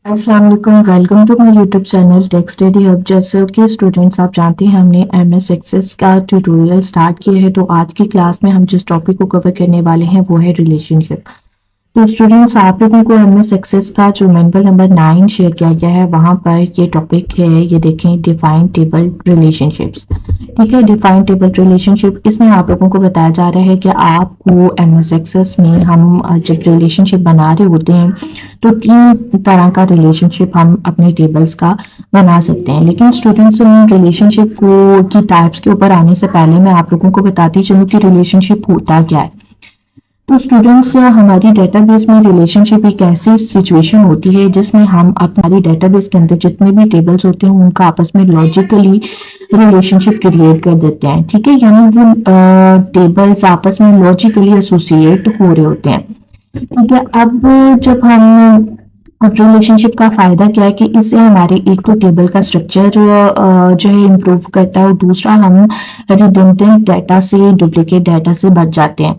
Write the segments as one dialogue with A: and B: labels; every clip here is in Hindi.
A: अस्सलाम वालेकुम, welcome to my YouTube channel Tech Study Hub. जैसे कि स्टूडेंट्स आप जानते हैं हमने एमएस एक्सेस का ट्यूटोरियल स्टार्ट किया है। तो आज की क्लास में हम जिस टॉपिक को कवर करने वाले हैं वो है रिलेशनशिप। तो स्टूडेंट्स आप लोगों को एमएस एक्सेस का जो मैनुअल नंबर 9 शेयर किया गया है वहां पर ये टॉपिक है, ये देखें, डिफाइन टेबल रिलेशनशिप्स। ठीक है, डिफाइन टेबल रिलेशनशिप, इसमें आप लोगों को बताया जा रहा है कि आपको एमएस एक्सेस में हम जब रिलेशनशिप बना रहे होते हैं तो 3 तरह का रिलेशनशिप हम अपने टेबल्स का बना सकते हैं। लेकिन स्टूडेंट्स रिलेशनशिप को की टाइप्स के ऊपर आने से पहले मैं आप लोगों को बताती चलूँ कि रिलेशनशिप होता क्या है। तो स्टूडेंट्स हमारी डेटाबेस में रिलेशनशिप एक ऐसी सिचुएशन होती है जिसमें हम हमारी डेटाबेस के अंदर जितने भी टेबल्स होते हैं उनका आपस में लॉजिकली रिलेशनशिप क्रिएट कर देते हैं। ठीक है, यानी वो टेबल्स आपस में लॉजिकली एसोसिएट हो रहे होते हैं। ठीक है, अब रिलेशनशिप का फायदा क्या है कि इससे हमारे एक तो टेबल का स्ट्रक्चर जो है इम्प्रूव करता है और दूसरा हम रिडंडेंट डाटा से, डुप्लीकेट डाटा से बच जाते हैं।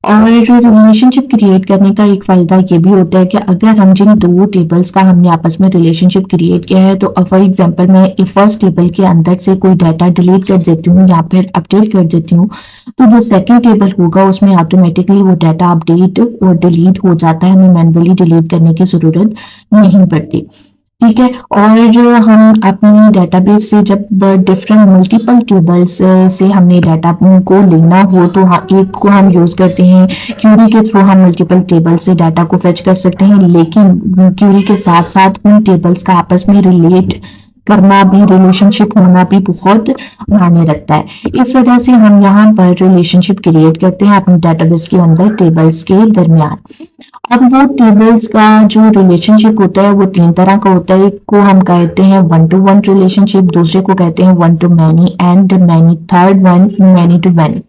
A: और रिलेशनशिप क्रिएट करने का एक फायदा ये भी होता है कि अगर हम जिन 2 टेबल्स का हमने आपस में रिलेशनशिप क्रिएट किया है, तो फॉर एग्जांपल मैं एक फर्स्ट टेबल के अंदर से कोई डाटा डिलीट कर देती हूँ या फिर अपडेट कर देती हूँ, तो जो सेकंड टेबल होगा उसमें ऑटोमेटिकली वो डाटा अपडेट और डिलीट हो जाता है, हमें मैनुअली डिलीट करने की जरूरत नहीं पड़ती। ठीक है, और जो हम अपनी डेटाबेस से जब डिफरेंट मल्टीपल टेबल्स से हमने डाटा को लेना हो तो एक को हम यूज करते हैं क्यूरी के थ्रू, हम मल्टीपल टेबल से डाटा को फेच कर सकते हैं। लेकिन क्यूरी के साथ साथ उन टेबल्स का आपस में रिलेट करना भी, रिलेशनशिप होना भी बहुत मायने रखता है। इस वजह से हम यहाँ पर रिलेशनशिप क्रिएट करते हैं अपने डेटाबेस के अंदर टेबल्स के दरमियान। अब वो टेबल्स का जो रिलेशनशिप होता है वो 3 तरह का होता है। एक को हम कहते हैं 1 to 1 रिलेशनशिप, दूसरे को कहते हैं 1 to many and many, third one many to many.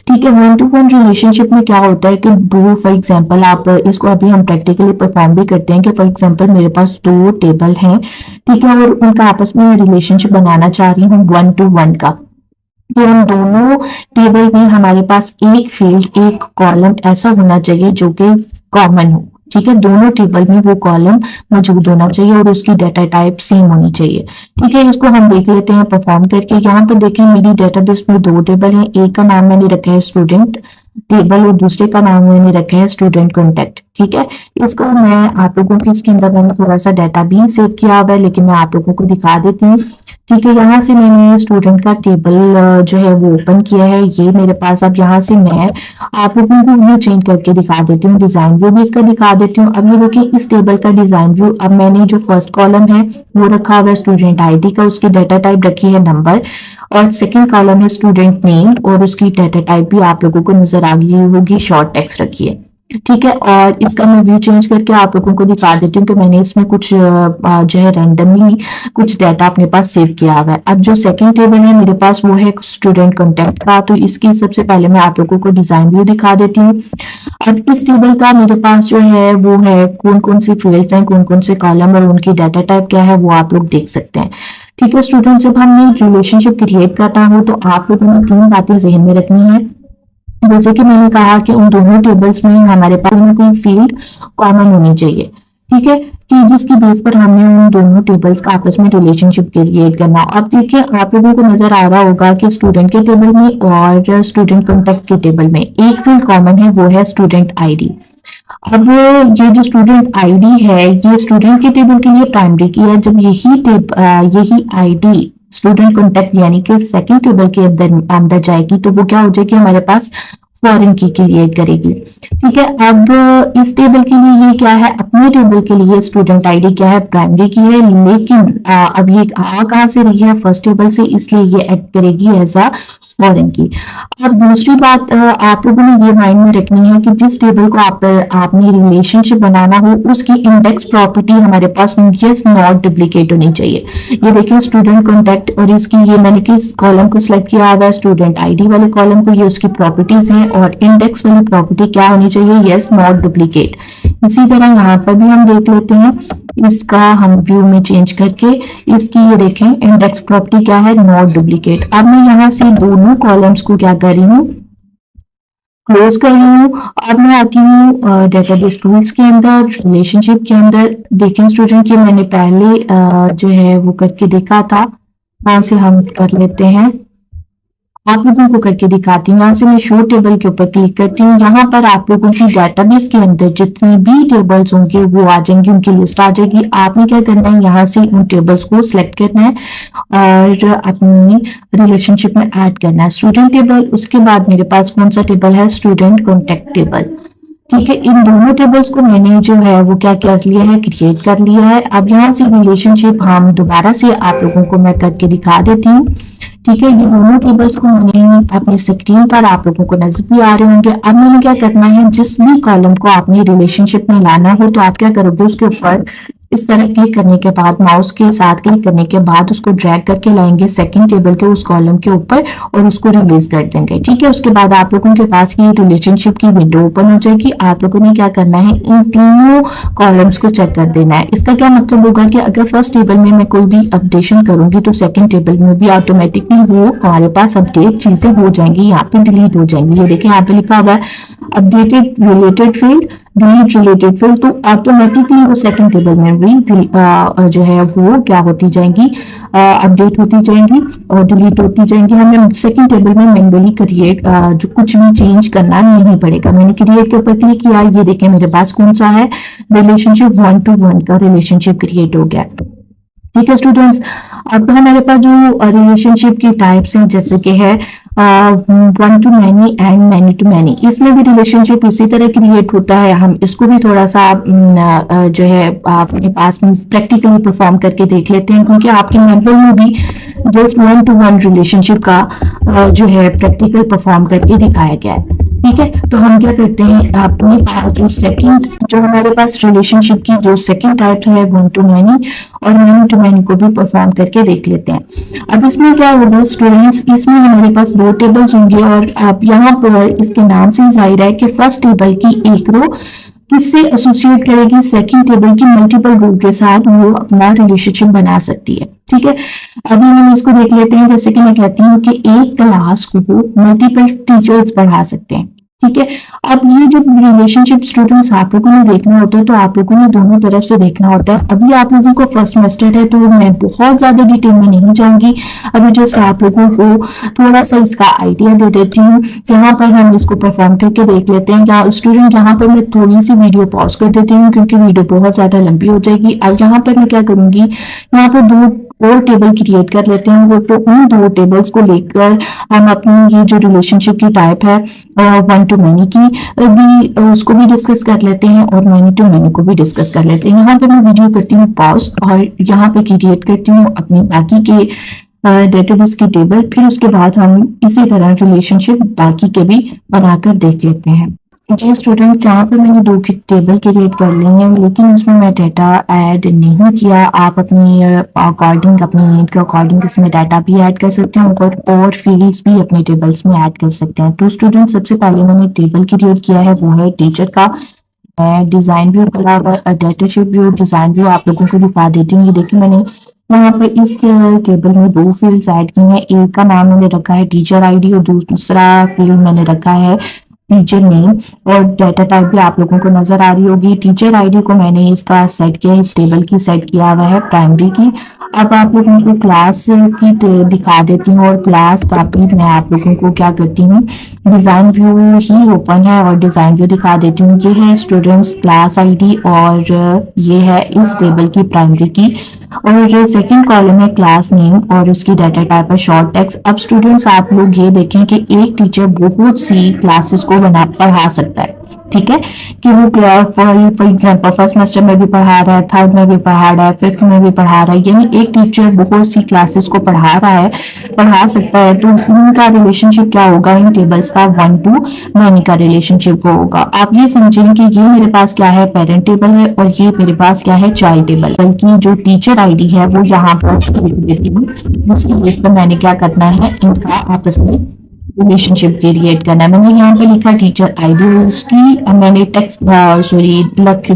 A: ठीक है, 1 to 1 रिलेशनशिप में क्या होता है कि दो, फॉर एग्जांपल आप इसको अभी हम प्रैक्टिकली परफॉर्म भी करते हैं कि फॉर एग्जांपल मेरे पास 2 टेबल हैं, ठीक है, और उनका आपस में रिलेशनशिप बनाना चाह रही हूँ 1 to 1 का। तो उन दोनों टेबल में हमारे पास एक फील्ड, एक कॉलम ऐसा होना चाहिए जो कि कॉमन हो। ठीक है, दोनों टेबल में वो कॉलम मौजूद होना चाहिए और उसकी डाटा टाइप सेम होनी चाहिए। ठीक है, इसको हम देख लेते हैं परफॉर्म करके। यहाँ पर देखें, मेरी डेटाबेस में 2 टेबल हैं, एक का नाम मैंने रखा है स्टूडेंट टेबल और दूसरे का नाम मैंने रखा है स्टूडेंट कॉन्टेक्ट। ठीक है, इसको मैं आप लोगों की, इसके अंदर मैंने थोड़ा सा डाटा भी सेव किया हुआ है लेकिन मैं आप लोगों को दिखा देती हूँ। ठीक है, यहाँ से मैंने स्टूडेंट का टेबल जो है वो ओपन किया है, ये मेरे पास। अब यहाँ से मैं आप लोगों को व्यू चेंज करके दिखा देती हूँ, डिजाइन व्यू भी इसका दिखा देती हूँ। अब ये देखिए, इस टेबल का डिजाइन व्यू, अब मैंने जो फर्स्ट कॉलम है वो रखा हुआ है स्टूडेंट आईडी का, उसकी डाटा टाइप रखी है नंबर, और सेकंड कॉलम है स्टूडेंट नेम और उसकी डाटा टाइप भी आप लोगों को नजर आ गई होगी, शॉर्ट टेक्स्ट रखी है। ठीक है, और इसका मैं व्यू चेंज करके आप लोगों को दिखा देती हूँ कि मैंने इसमें कुछ जो है रैंडमली कुछ डाटा अपने पास सेव किया हुआ है। अब जो सेकंड टेबल है मेरे पास वो है स्टूडेंट कॉन्टेक्ट का, तो इसकी सबसे पहले मैं आप लोगों को डिजाइन व्यू दिखा देती हूँ। अब इस टेबल का मेरे पास जो है वो है कौन कौन सी फील्ड्स हैं, कौन कौन से कॉलम और उनकी डाटा टाइप क्या है वो आप लोग देख सकते हैं। ठीक है स्टूडेंट, जब हमने रिलेशनशिप क्रिएट करना हो तो आप लोगों ने 3 बातें जहन में रखनी है। जैसे कि मैंने कहा कि उन दोनों टेबल्स में हमारे पास में कोई फील्ड कॉमन होनी चाहिए। ठीक है, कि जिसकी बेस पर हमने उन दोनों टेबल्स का आपस में रिलेशनशिप क्रिएट करना। अब देखिए, आप लोगों को नजर आ रहा होगा कि स्टूडेंट के टेबल में और स्टूडेंट कॉन्टेक्ट के टेबल में एक फील्ड कॉमन है, वो है स्टूडेंट आईडी। अब ये जो स्टूडेंट आईडी है ये स्टूडेंट के टेबल के लिए प्राइमरी की है। जब यही आईडी स्टूडेंट कॉन्टेक्ट यानी कि सेकंड टेबल के अंदर जाएगी तो वो क्या हो जाएगी, हमारे पास फॉरेन की क्रिएट करेगी। ठीक है, अब इस टेबल के लिए ये क्या है, अपने टेबल के लिए स्टूडेंट आईडी क्या है, प्राइमरी की है। लेकिन अब ये कहाँ से रही है, फर्स्ट टेबल से, इसलिए ये एक्ट करेगी एज अ फॉरेन की। अब दूसरी बात आप लोगों ने ये माइंड में रखनी है कि जिस टेबल को आपने रिलेशनशिप बनाना हो उसकी इंडेक्स प्रॉपर्टी हमारे पास नॉट डुप्लीकेट होनी चाहिए। ये देखिए, स्टूडेंट कॉन्टेक्ट और इसकी, ये मैंने किस कॉलम को सिलेक्ट किया हुआ है, स्टूडेंट आईडी वाले कॉलम को, ये उसकी प्रॉपर्टीज हैं, और इंडेक्स वाली प्रॉपर्टी क्या होनी चाहिए, यस नॉट डुप्लीकेट। इसी तरह यहाँ पर भी हम देख लेते हैं, इसका हम व्यू में चेंज करके इसकी ये देखें, इंडेक्स प्रॉपर्टी क्या है, नॉट डुप्लीकेट। अब मैं यहाँ से दोनों कॉलम्स को क्या कर रही हूँ, क्लोज कर रही हूँ। अब मैं आती हूँ डेटाबेस टूल्स के अंदर, रिलेशनशिप के अंदर। देखें स्टूडेंट कि मैंने पहले जो है वो करके देखा था, वहां से हम कर लेते हैं। आप लोगों को करके दिखाती हूँ। यहाँ से मैं शो टेबल के ऊपर क्लिक करती हूँ। यहाँ पर आप लोगों की डेटाबेस के अंदर जितनी भी टेबल्स होंगे वो आ जाएंगी, उनकी लिस्ट आ जाएगी। आपने क्या करना है, यहाँ से उन टेबल्स को सिलेक्ट करना है और अपनी रिलेशनशिप में ऐड करना है। स्टूडेंट टेबल, उसके बाद मेरे पास कौन सा टेबल है, स्टूडेंट कॉन्टेक्ट टेबल। ठीक है, इन दोनों टेबल्स को मैंने जो है वो क्या कर लिया है, क्रिएट कर लिया है। अब यहाँ से रिलेशनशिप हम दोबारा से आप लोगों को मैं करके दिखा देती हूँ। ठीक है, ये दोनों टेबल्स को मैंने अपनी स्क्रीन पर आप लोगों को नजर भी आ रहे होंगे। अब मैंने क्या करना है, जिस भी कॉलम को आपने रिलेशनशिप में लाना हो तो आप क्या करोगे, उसके ऊपर इस तरह क्लिक करने के बाद, माउस के साथ क्लिक करने के बाद उसको ड्रैग करके लाएंगे सेकंड टेबल के उस कॉलम के ऊपर और उसको रिलीज कर देंगे। ठीक है, उसके बाद आप लोगों के पास ये रिलेशनशिप की विंडो ओपन हो जाएगी। आप लोगों ने क्या करना है, इन तीनों कॉलम्स को चेक कर देना है। इसका क्या मतलब होगा कि अगर फर्स्ट टेबल में मैं कोई भी अपडेशन करूंगी तो सेकंड टेबल में भी ऑटोमेटिकली वो हमारे पास अपडेट चीजें हो जाएंगी, यहाँ पे डिलीट हो जाएंगी। ये देखिए यहाँ पे लिखा हुआ है updated related field, delete related field, तो ऑटोमेटिकली वो सेकंड टेबल में भी जो है वो क्या होती जाएंगी, अपडेट होती जाएंगी और डिलीट होती जाएंगी। हमें सेकंड टेबल में मैन्युअली क्रिएट जो कुछ भी चेंज करना नहीं पड़ेगा। मैंने क्रिएट के ऊपर क्लिक किया, ये देखें मेरे पास कौन सा है, रिलेशनशिप 1 to 1 का रिलेशनशिप क्रिएट हो गया। ठीक है स्टूडेंट्स, अब हमारे पास जो रिलेशनशिप की टाइप्स हैं जैसे कि है 1 to many and many to many, इसमें भी रिलेशनशिप इसी तरह क्रिएट होता है। हम इसको भी थोड़ा सा जो है अपने पास प्रैक्टिकली परफॉर्म करके देख लेते हैं, क्योंकि आपके मैनुअल में भी जस्ट 1 to 1 रिलेशनशिप का जो है प्रैक्टिकल परफॉर्म करके दिखाया गया है। ठीक है, तो हम क्या करते हैं, अपने पास जो सेकंड, जो हमारे पास रिलेशनशिप की जो सेकंड टाइप है 1 to many और many to many को भी परफॉर्म करके देख लेते हैं। अब इसमें क्या होगा स्टूडेंट्स, इसमें हमारे पास दो टेबल्स होंगे और आप यहाँ पर इसके नाम से जाहिर है कि फर्स्ट टेबल की एक रो किससे एसोसिएट करेगी, सेकंड टेबल की मल्टीपल रो के साथ वो अपना रिलेशनशिप बना सकती है। ठीक है, अभी हम इसको देख लेते हैं। जैसे कि मैं कहती हूँ कि एक क्लास को मल्टीपल टीचर्स पढ़ा सकते हैं। ठीक है, अब ये जो रिलेशनशिप स्टूडेंट्स आप लोगों ने देखना होता है तो आप लोगों ने दोनों तरफ से देखना होता है। अभी आप लोगों को फर्स्ट सेमेस्टर है तो मैं बहुत ज्यादा डिटेल में नहीं जाऊंगी, अभी जस्ट आप लोगों को थोड़ा सा इसका आइडिया दे देती हूँ। यहाँ पर हम इसको परफॉर्म करके देख लेते हैं। स्टूडेंट यहाँ पर मैं थोड़ी सी वीडियो पॉज कर देती हूँ क्योंकि वीडियो बहुत ज्यादा लंबी हो जाएगी। अब यहाँ पर मैं क्या करूंगी, यहाँ पर दो और टेबल क्रिएट कर लेते हैं। वो तो उन दो टेबल्स को लेकर हम अपनी ये जो रिलेशनशिप की टाइप है 1 to many की भी उसको भी डिस्कस कर लेते हैं और many to many को भी डिस्कस कर लेते हैं। यहाँ पे मैं वीडियो करती हूँ पॉज और यहाँ पे क्रिएट करती हूँ अपनी बाकी के डेटाबेस की टेबल, फिर उसके बाद हम इसी तरह रिलेशनशिप बाकी के भी बनाकर देख लेते हैं। जी स्टूडेंट, यहाँ पे मैंने दो की टेबल क्रिएट कर ली है लेकिन उसमें मैं डाटा ऐड नहीं किया। आप अपनी अकॉर्डिंग, अपनी नीड के अकॉर्डिंग इसमें डाटा भी ऐड कर सकते हैं और फील्ड्स भी अपने टेबल्स में ऐड कर सकते हैं। तो स्टूडेंट, सबसे पहले मैंने टेबल क्रिएट किया है वो है टीचर का। मैं डिजाइन व्यू बना हुआ, डेटाशीट व्यू, डिजाइन व्यू आप लोगों को दिखा देती हूँ। ये देखिए मैंने यहाँ पर इस टेबल में दो फील्ड्स ऐड की हैं। एक का नाम मैंने रखा है टीचर आईडी और दूसरा फील्ड मैंने रखा है टीचर नेम, और डाटा टाइप भी आप लोगों को नजर आ रही होगी। टीचर आईडी को मैंने इसका सेट किया, इस टेबल की सेट किया हुआ है प्राइमरी की। अब आप लोगों को क्लास की दिखा देती हूँ और क्लास का भी मैं आप लोगों को क्या करती हूँ, डिजाइन व्यू ही ओपन है और डिजाइन व्यू दिखा देती हूँ। ये है स्टूडेंट्स क्लास आईडी और ये है इस टेबल की प्राइमरी की, और सेकंड कॉलम है क्लास नेम और उसकी डाटा टाइप है शॉर्ट टेक्स्ट। अब स्टूडेंट्स आप लोग ये देखें कि एक टीचर बहुत सी क्लासेस को पढ़ा सकता है। ठीक है, कि वो फॉर एग्जाम्पल फर्स्ट सेमेस्टर में भी पढ़ा रहा है, थर्ड में भी पढ़ा रहा है, फिफ्थ में भी पढ़ा रहा है, यानी एक टीचर बहुत सी क्लासेस को पढ़ा सकता है। तो उनका रिलेशनशिप क्या होगा, इन टेबल्स का 1 to many का रिलेशनशिप होगा। आप ये समझें कि ये मेरे पास क्या है, पेरेंट टेबल है और ये मेरे पास क्या है, चाइल्ड टेबल। बल्कि जो टीचर आईडी है वो यहाँ पर लिख देती हूँ, जिसकी बेस पर मैंने क्या करना है, इनका आपस में रिलेशनशिप क्रिएट करना है। मैंने यहाँ पे लिखा टीचर आईडी, उसकी मैंने टेक्स्ट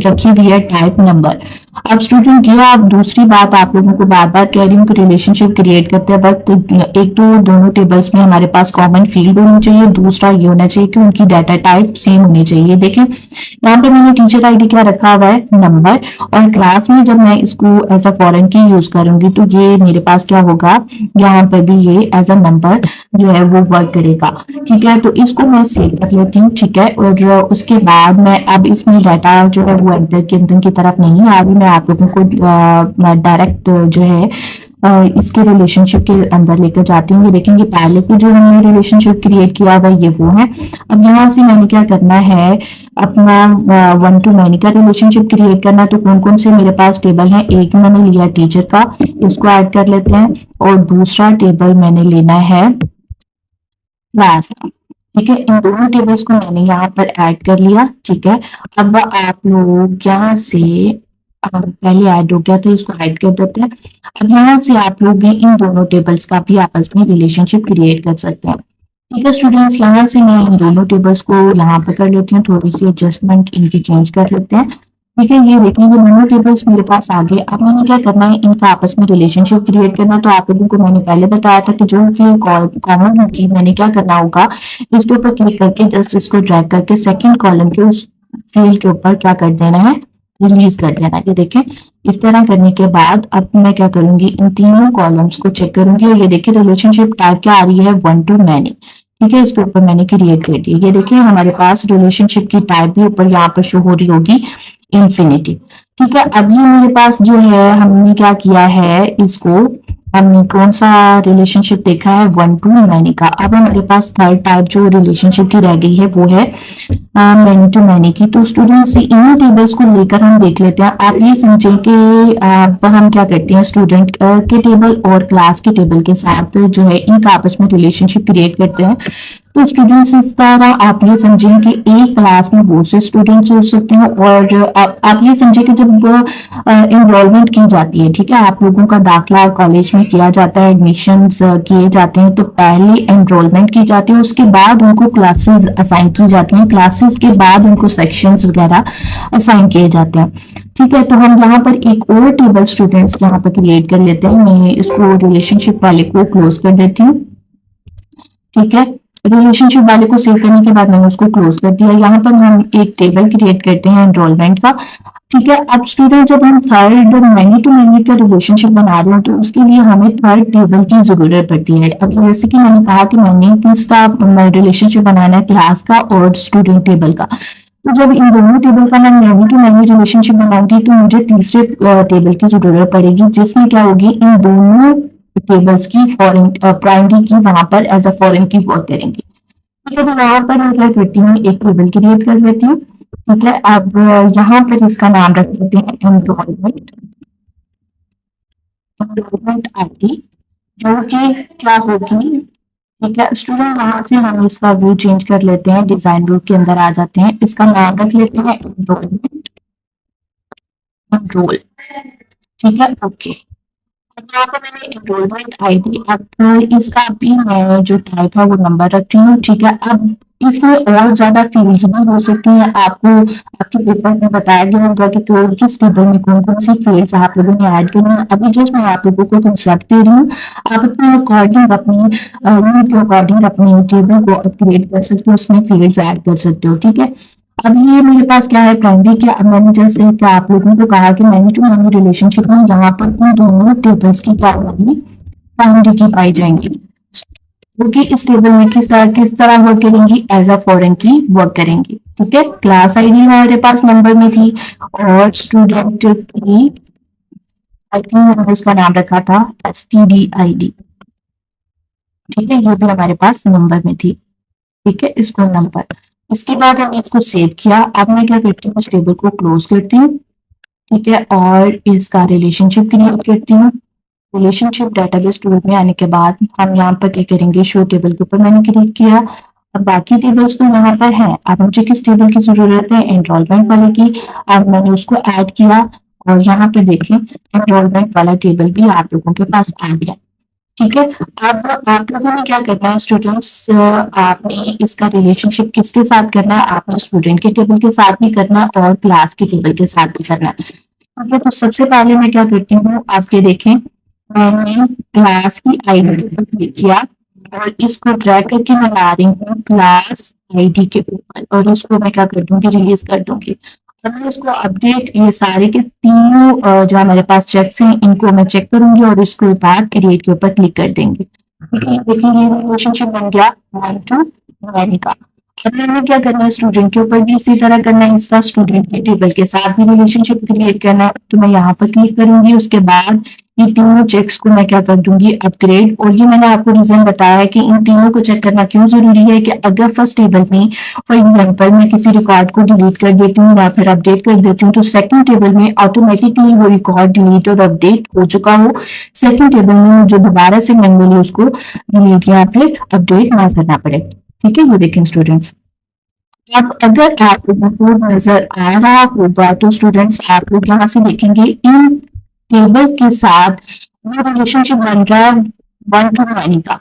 A: रखी हुई है टाइप नंबर। अब स्टूडेंट ये आप दूसरी बात आप लोगों को बार बार कह रही हूँ कि रिलेशनशिप क्रिएट करते वक्त एक तो दोनों टेबल्स में हमारे पास कॉमन फील्ड होनी चाहिए, दूसरा ये होना चाहिए कि उनकी डाटा टाइप सेम होनी चाहिए। देखें यहाँ पे मैंने टीचर आईडी क्या रखा हुआ है, नंबर, और क्लास में जब मैं इसको एज अ फॉरेन की यूज करूंगी तो ये मेरे पास क्या होगा, यहाँ पर भी ये एज अ नंबर जो है वो वर्क करेगा। ठीक है, तो इसको मैं सेव कर लेती हूँ। ठीक है, और उसके बाद मैं अब इसमें डाटा जो है वो एंटर के अंदर की तरफ नहीं आ रही, मैं आप लोगों को डायरेक्ट जो है इसके रिलेशनशिप के अंदर लेकर जाती हूँ। ये देखेंगे पहले की जो हमने रिलेशनशिप क्रिएट किया हुआ ये वो है। अब यहाँ से मैंने क्या करना है, अपना 1 to many का रिलेशनशिप क्रिएट करना। तो कौन कौन से मेरे पास टेबल है, एक मैंने लिया टीचर का, इसको ऐड कर लेते हैं, और दूसरा टेबल मैंने लेना है क्लास का। ठीक है, इन दोनों टेबल्स को मैंने यहाँ पर ऐड कर लिया। ठीक है, अब आप लोग यहाँ से पहले ऐड हो गया तो इसको ऐड कर देते हैं। अब यहाँ से आप लोग इन दोनों टेबल्स का भी आपस में रिलेशनशिप क्रिएट कर सकते हैं। ठीक है स्टूडेंट्स, यहाँ से मैं इन दोनों टेबल्स को यहाँ पर कर लेती हूँ, थोड़ी सी एडजस्टमेंट इनकी चेंज कर लेते हैं। ठीक है, ये देखिए ये दोनों टेबल्स मेरे पास आ गए। अब मैंने क्या करना है, इनका आपस में रिलेशनशिप क्रिएट करना। तो आप लोगों को मैंने पहले बताया था कि जो फील्ड कॉमन होगी मैंने क्या करना होगा, इसके ऊपर क्लिक करके जस्ट इसको ड्रैग करके सेकंड कॉलम के उस फील्ड के ऊपर क्या कर देना है, रिलीज कर देना है। ये देखें, इस तरह करने के बाद अब मैं क्या करूंगी, इन तीनों कॉलम्स को चेक करूंगी, और ये देखिए रिलेशनशिप टाइप क्या आ रही है, 1 to many। ठीक है, इसके ऊपर मैंने क्रिएट कर दी। ये देखिए हमारे पास रिलेशनशिप की टाइप भी ऊपर यहाँ पर शो हो रही होगी, इंफिनिटी। ठीक है, अभी मेरे पास जो है हमने क्या किया है, इसको हमने कौन सा रिलेशनशिप देखा है, 1 to many का। अब हमारे पास थर्ड टाइप जो रिलेशनशिप की रह गई है वो है मैनी टू मैनी की। तो स्टूडेंट्स इन टेबल्स को लेकर हम देख लेते हैं। आप ये समझें कि हम क्या करते हैं, स्टूडेंट के टेबल और क्लास के टेबल के साथ जो है इनका आपस में रिलेशनशिप क्रिएट करते हैं। तो स्टूडेंट्स इस तरह आप ये समझें कि एक क्लास में बहुत से स्टूडेंट्स हो सकते हैं, और आप ये समझें कि जब एनरोलमेंट की जाती है, ठीक है, आप लोगों का दाखिला कॉलेज में किया जाता है, एडमिशन किए जाते हैं, तो पहले एनरोलमेंट की जाती है, उसके बाद उनको क्लासेस असाइन की जाती हैं, क्लासेस के बाद उनको सेक्शंस वगैरह असाइन किए जाते हैं। ठीक है, तो हम यहाँ पर एक और टेबल स्टूडेंट्स यहाँ पर क्रिएट कर लेते हैं। मैं इसको रिलेशनशिप वाले को क्लोज कर देती हूँ। ठीक है, रिलेशनशिप वाले को सेव करने के बाद मैंने उसको क्लोज कर दिया। यहाँ पर हम एक टेबल क्रिएट करते हैं एनरोलमेंट का। ठीक है, अब स्टूडेंट जब हम थर्ड मैनी टू मैनी का रिलेशनशिप बना रहे हैं तो उसके लिए हमें थर्ड टेबल की जरूरत पड़ती है। अब जैसे कि मैंने कहा कि मैंने किसका रिलेशनशिप बनाना है, क्लास का और स्टूडेंट टेबल का। तो जब इन दोनों टेबल का मैं मैनी टू मैनी रिलेशनशिप बनाऊंगी तो मुझे तीसरे टेबल की जरूरत पड़ेगी, जिसमें क्या होगी, इन दोनों टेबल्स की फॉरेन प्राइमरी की वहां पर एज अ फॉरेन की वर्क करेंगे। ठीक है, तो यहाँ पर मैं क्या करती हूँ, एक टेबल क्रिएट कर लेती हूँ। ठीक है, अब यहाँ पर इसका नाम रख देते हैं एनरोलमेंट, एनरोलमेंट आईडी, जो कि क्या होगी। ठीक है स्टूडेंट, वहां से हम इसका व्यू चेंज कर लेते हैं, डिजाइन व्यू के अंदर आ जाते हैं, इसका नाम रख लेते हैं एनरोलमेंट, एनरोल। ठीक है, ओके। यहाँ पर मैंने एनरोलमेंट आईडी, अब इसका भी मैं जो टाइप है वो नंबर रख रही हूँ। ठीक है, अब इसमें और ज्यादा फील्ड्स भी हो सकती हैं। आपको आपके पेपर में बताया गया होगा कि किस टेबल में कौन कौन सी फील्ड्स आप लोगों ने ऐड करनी है। अभी जस्ट मैं आप लोगों को कंसेप्ट दे रही हूँ, आप अपने अकॉर्डिंग अपनी नीड के अकॉर्डिंग अपनी टेबल को अपग्रेड कर सकते हो, उसमें फील्ड्स ऐड कर सकते हो। ठीक है, अब ये मेरे पास क्या है, प्राइमरी क्या, अब मैंने जैसे क्या आप लोगों को कहा कि मैनी टू मैनी रिलेशनशिप में यहाँ पर इन दोनों टेबल्स की क्या होगी, प्राइमरी की पाई जाएंगी, क्योंकि इस टेबल में किस तरह वर्क करेंगी, एज अ फॉरेन की वर्क करेंगी। ठीक है, क्लास आईडी हमारे पास नंबर में थी, और स्टूडेंट की आई थिंक मैंने उसका नाम रखा था STD ID। ठीक है, ये भी हमारे पास नंबर में थी। ठीक है, इसको नंबर, इसके बाद हमने इसको सेव किया। अब मैं क्या करती हूँ, इस टेबल को क्लोज करती हूँ। ठीक है, और इसका रिलेशनशिप क्रिएट करती हूँ। रिलेशनशिप डेटाबेस टूल में आने के बाद हम यहाँ पर क्या करेंगे, शो टेबल के ऊपर मैंने क्रिएट किया। अब बाकी टेबल्स तो यहाँ पर हैं। अब मुझे किस टेबल की जरूरत है, एनरोलमेंट वाले की। अब मैंने उसको ऐड किया, और यहाँ पे देखें एनरोलमेंट वाला टेबल भी आप लोगों के पास आ गया। ठीक है, अब आप लोगों ने क्या करना है स्टूडेंट्स, आपने इसका रिलेशनशिप किसके साथ करना है, आपने स्टूडेंट के टेबल के साथ भी करना है और क्लास के टेबल के साथ भी करना है। ठीक है, तो सबसे पहले मैं क्या करती हूँ, आपके देखें, मैंने क्लास की आईडी पर क्लिक किया और इसको ड्रैग करके मैं ला रही हूँ क्लास आईडी के ऊपर और इसको मैं क्या कर दूंगी, रिलीज कर दूंगी। और मैं इसको अपडेट, ये सारे के तीनों जो हमारे पास चेक्स हैं इनको मैं चेक करूंगी और इसको बाद क्रिएट के ऊपर क्लिक कर देंगे। ठीक है, देखिए ये रिलेशनशिप बन गया 1 to 9 का। अब मैंने क्या करना है, स्टूडेंट के ऊपर भी इसी तरह करना है, इसका स्टूडेंट के टेबल के साथ भी रिलेशनशिप क्रिएट करना है। तो मैं यहाँ पर क्लिक करूंगी, उसके बाद ये तीनों चेक्स को मैं क्या कर दूंगी, अपग्रेड। और ये मैंने आपको रीजन बताया है कि इन तीनों को चेक करना क्यों जरूरी है, कि अगर फर्स्ट टेबल में फॉर एग्जांपल मैं किसी रिकॉर्ड को डिलीट कर देती हूँ या फिर अपडेट कर देती हूँ, तो सेकंड टेबल में ऑटोमेटिकली वो रिकॉर्ड डिलीट और अपडेट हो चुका हो, सेकंड टेबल में मुझे दोबारा से मैनुअली उसको डिलीट या फिर अपडेट ना करना पड़े। ठीक है, ये देखें स्टूडेंट्स। अब अगर आपको कोड नजर आ रहा होगा तो स्टूडेंट्स आप लोग यहाँ से देखेंगे इन टेबल के साथ वो रिलेशनशिप बन रहा है 1 to 9 का।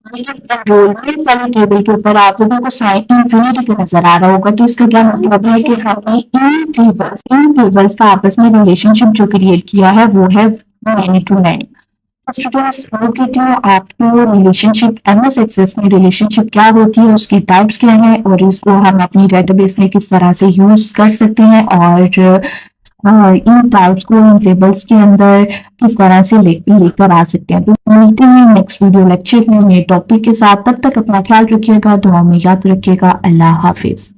A: लेकिन एनरोलमेंट वाले टेबल के ऊपर आप लोगों को साइन इंफिनिटी का नजर आ रहा होगा, तो इसका क्या मतलब है कि हमने इन टेबल्स का आपस में रिलेशनशिप जो क्रिएट किया है वो है 9 to 9। स्टूडेंट्स, मैं कहती हूँ आपको रिलेशनशिप, एमएस एक्सेस में रिलेशनशिप क्या होती है, उसकी टाइप्स क्या है और इसको हम अपनी डेटाबेस में किस तरह से यूज कर सकते हैं और इन टाइप्स को इन टेबल्स के अंदर किस तरह से लेकर आ सकते हैं। तो मिलते हैं नेक्स्ट वीडियो लेक्चर में नए टॉपिक के साथ। तब तक अपना ख्याल रखिएगा, दुआ में याद रखिएगा। अल्लाह हाफिज।